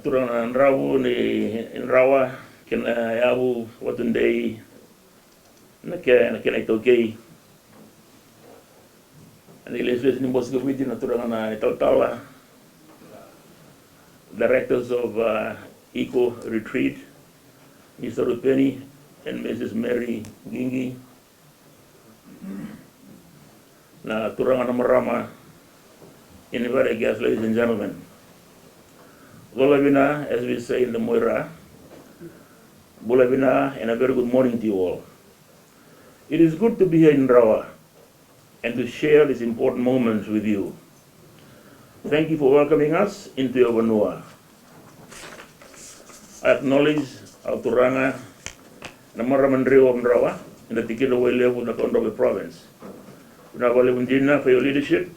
turang na Drawa ni Drawa kena yabu watundai na kena itoke ani leses ni bos gawiti na turang na total directors of Eco Retreat, Mr. Rupeni and Mrs. Mary Gingi, na turang na marama invited guests, ladies and gentlemen. Bulabina, as we say in the Moira, Bulabina, and a very good morning to you all. It is good to be here in Drawa and to share these important moments with you. Thank you for welcoming us into your Vanua. I acknowledge our Turanga na Maramandreo of Drawa in the Tikilaway level of the Cakaudrove province. Unawalewundina for your leadership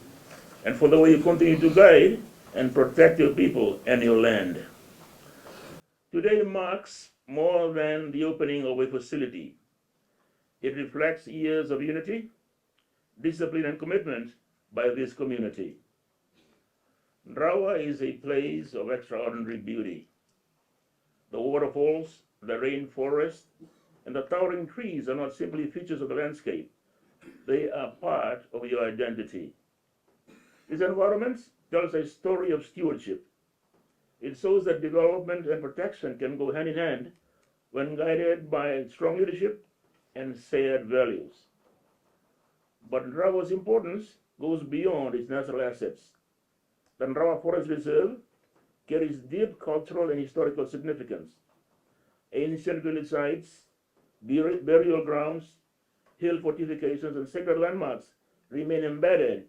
and for the way you continue to guide and protect your people and your land. Today marks more than the opening of a facility. It reflects years of unity, discipline, and commitment by this community. Drawa is a place of extraordinary beauty. The waterfalls, the rainforest, and the towering trees are not simply features of the landscape. They are part of your identity. This environment tells a story of stewardship. It shows that development and protection can go hand in hand when guided by strong leadership and shared values. But Drawa's importance goes beyond its natural assets. The Drawa Forest Reserve carries deep cultural and historical significance. Ancient village sites, burial grounds, hill fortifications, and sacred landmarks remain embedded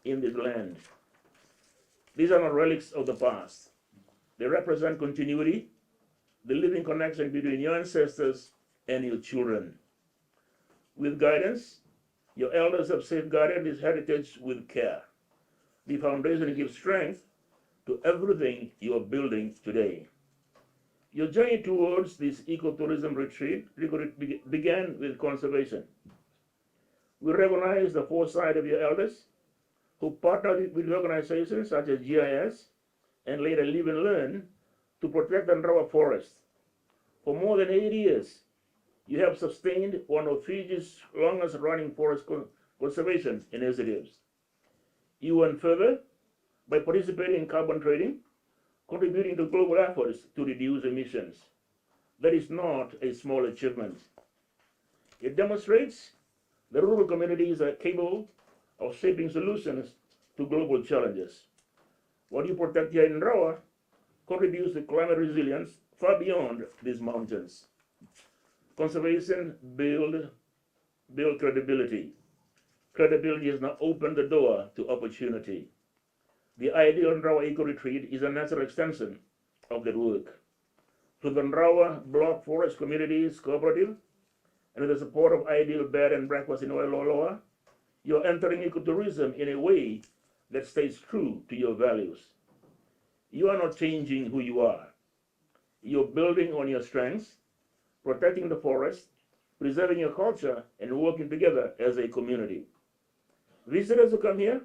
in this land. These are not relics of the past. They represent continuity, the living connection between your ancestors and your children. With guidance, your elders have safeguarded this heritage with care. The foundation gives strength to everything you are building today. Your journey towards this ecotourism retreat began with conservation. We recognize the foresight of your elders who partnered with organizations such as GIS and later Live and Learn to protect the Drawa forest. For more than 8 years, you have sustained one of Fiji's longest running forest conservation initiatives. You went further by participating in carbon trading, contributing to global efforts to reduce emissions. That is not a small achievement. It demonstrates that rural communities are capable of shaping solutions to global challenges. What you protect here in Drawa contributes to climate resilience far beyond these mountains. Conservation builds credibility. Credibility has now opened the door to opportunity. The ideal Drawa Eco Retreat is a natural extension of that work. Through the Drawa Block Forest Communities Cooperative and with the support of Ideal Bed and Breakfast in Oiloloa, you're entering ecotourism in a way that stays true to your values. You are not changing who you are. You're building on your strengths, protecting the forest, preserving your culture, and working together as a community. Visitors who come here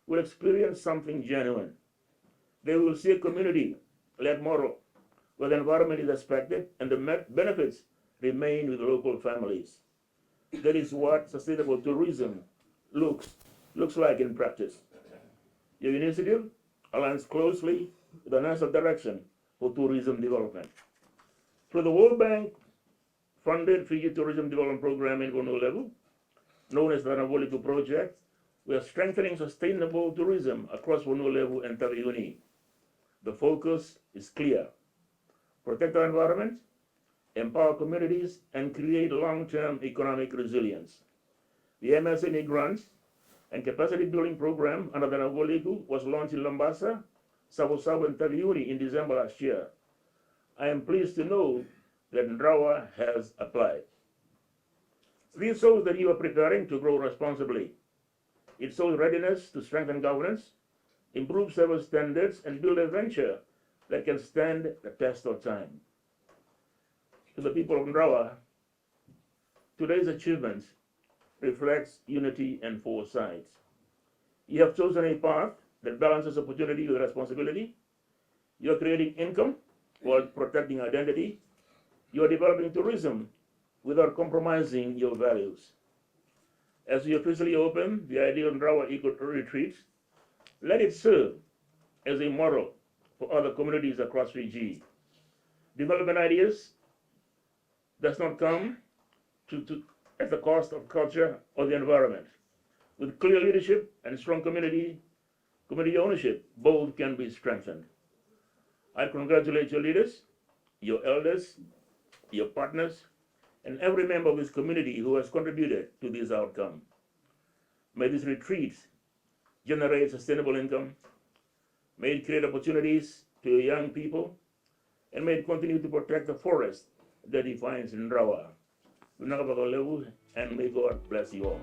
will experience something genuine. They will see a community-led model where the environment is respected and the benefits remain with local families. That is what sustainable tourism looks like in practice. Your initiative aligns closely with the national direction for tourism development. Through the World Bank funded Fiji Tourism Development Program in Vanua level, known as the Navoliku Project, we are strengthening sustainable tourism across Vanua level and Taveuni. The focus is clear. Protect our environment, empower communities, and create long-term economic resilience. The MSME grants and capacity building program under the Navoliku was launched in Lombasa, Savo and Taveuni in December last year. I am pleased to know that Drawa has applied. This shows that you are preparing to grow responsibly. It shows readiness to strengthen governance, improve service standards, and build a venture that can stand the test of time. To the people of Drawa, today's achievement reflects unity and foresight. You have chosen a path that balances opportunity with responsibility. You're creating income while protecting identity. You're developing tourism without compromising your values. As we officially open the ideal Drawa Eco Retreat, let it serve as a model for other communities across Fiji. Development ideas does not come at the cost of culture or the environment. With clear leadership and strong community ownership, both can be strengthened. I congratulate your leaders, your elders, your partners, and every member of this community who has contributed to this outcome. May this retreat generate sustainable income, may it create opportunities to young people, and may it continue to protect the forest that defines Drawa. And may God bless you all.